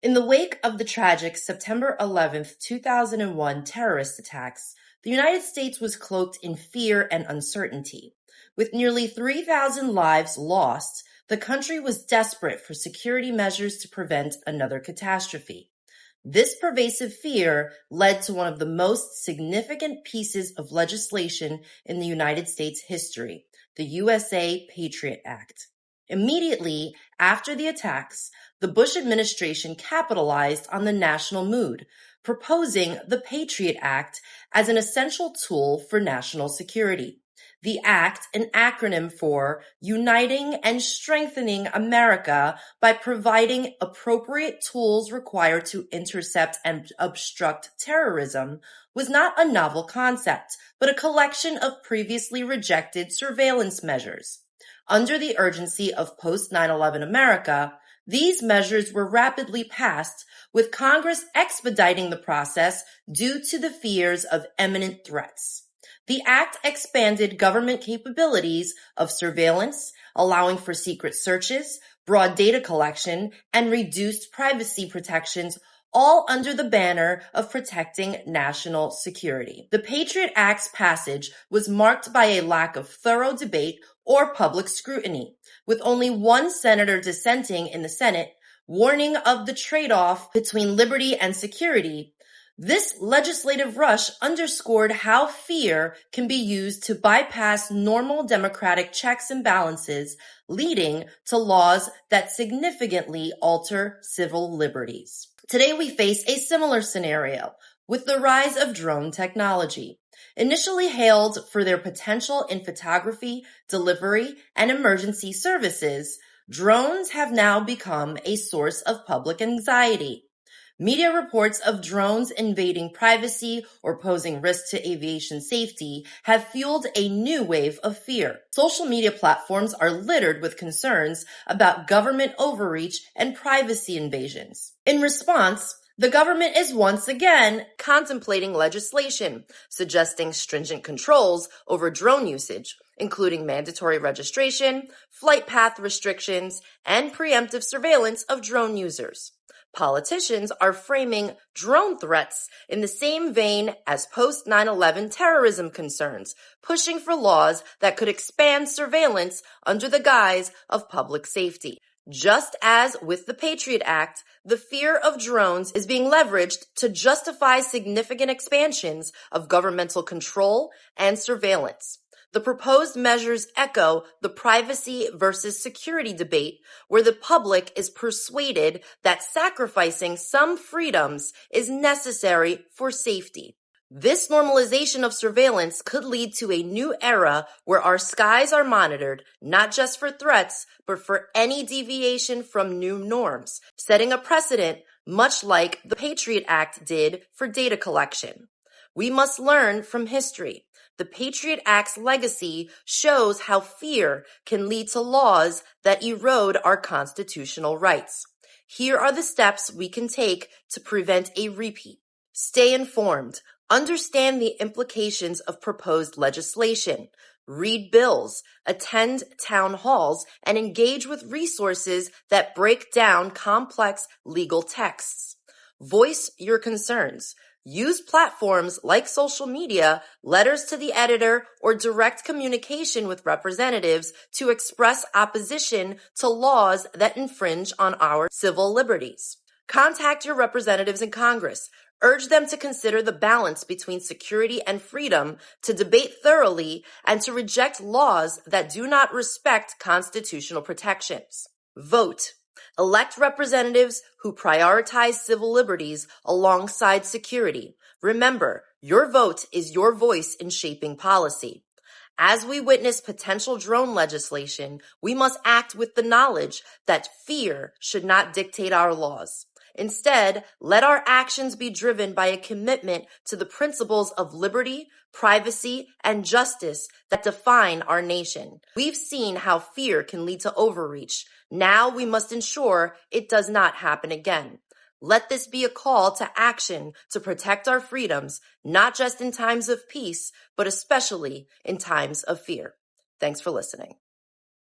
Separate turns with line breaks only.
In the wake of the tragic September 11th, 2001 terrorist attacks, the United States was cloaked in fear and uncertainty. With nearly 3,000 lives lost, the country was desperate for security measures to prevent another catastrophe. This pervasive fear led to one of the most significant pieces of legislation in the United States history, the USA Patriot Act. Immediately after the attacks, the Bush administration capitalized on the national mood, proposing the Patriot Act as an essential tool for national security. The act, an acronym for Uniting and Strengthening America by providing appropriate tools required to intercept and obstruct terrorism, was not a novel concept, but a collection of previously rejected surveillance measures. Under the urgency of post-9/11 America, these measures were rapidly passed, with Congress expediting the process due to the fears of imminent threats. The act expanded government capabilities of surveillance, allowing for secret searches, broad data collection, and reduced privacy protections, all under the banner of protecting national security. The Patriot Act's passage was marked by a lack of thorough debate or public scrutiny, with only one senator dissenting in the Senate, warning of the trade-off between liberty and security. This legislative rush underscored how fear can be used to bypass normal democratic checks and balances, leading to laws that significantly alter civil liberties. Today we face a similar scenario with the rise of drone technology. Initially hailed for their potential in photography, delivery, and emergency services, drones have now become a source of public anxiety. Media reports of drones invading privacy or posing risks to aviation safety have fueled a new wave of fear. Social media platforms are littered with concerns about government overreach and privacy invasions. In response, the government is once again contemplating legislation suggesting stringent controls over drone usage, including mandatory registration, flight path restrictions, and preemptive surveillance of drone users. Politicians are framing drone threats in the same vein as post-9/11 terrorism concerns, pushing for laws that could expand surveillance under the guise of public safety. Just as with the Patriot Act, the fear of drones is being leveraged to justify significant expansions of governmental control and surveillance. The proposed measures echo the privacy versus security debate, where the public is persuaded that sacrificing some freedoms is necessary for safety. This normalization of surveillance could lead to a new era where our skies are monitored, not just for threats, but for any deviation from new norms, setting a precedent much like the Patriot Act did for data collection. We must learn from history. The Patriot Act's legacy shows how fear can lead to laws that erode our constitutional rights. Here are the steps we can take to prevent a repeat. Stay informed. Understand the implications of proposed legislation. Read bills, attend town halls, and engage with resources that break down complex legal texts. Voice your concerns. Use platforms like social media, letters to the editor, or direct communication with representatives to express opposition to laws that infringe on our civil liberties. Contact your representatives in Congress. Urge them to consider the balance between security and freedom, to debate thoroughly, and to reject laws that do not respect constitutional protections. Vote. Elect representatives who prioritize civil liberties alongside security. Remember, your vote is your voice in shaping policy. As we witness potential drone legislation, we must act with the knowledge that fear should not dictate our laws. Instead, let our actions be driven by a commitment to the principles of liberty, privacy, and justice that define our nation. We've seen how fear can lead to overreach. Now we must ensure it does not happen again. Let this be a call to action to protect our freedoms, not just in times of peace, but especially in times of fear. Thanks for listening.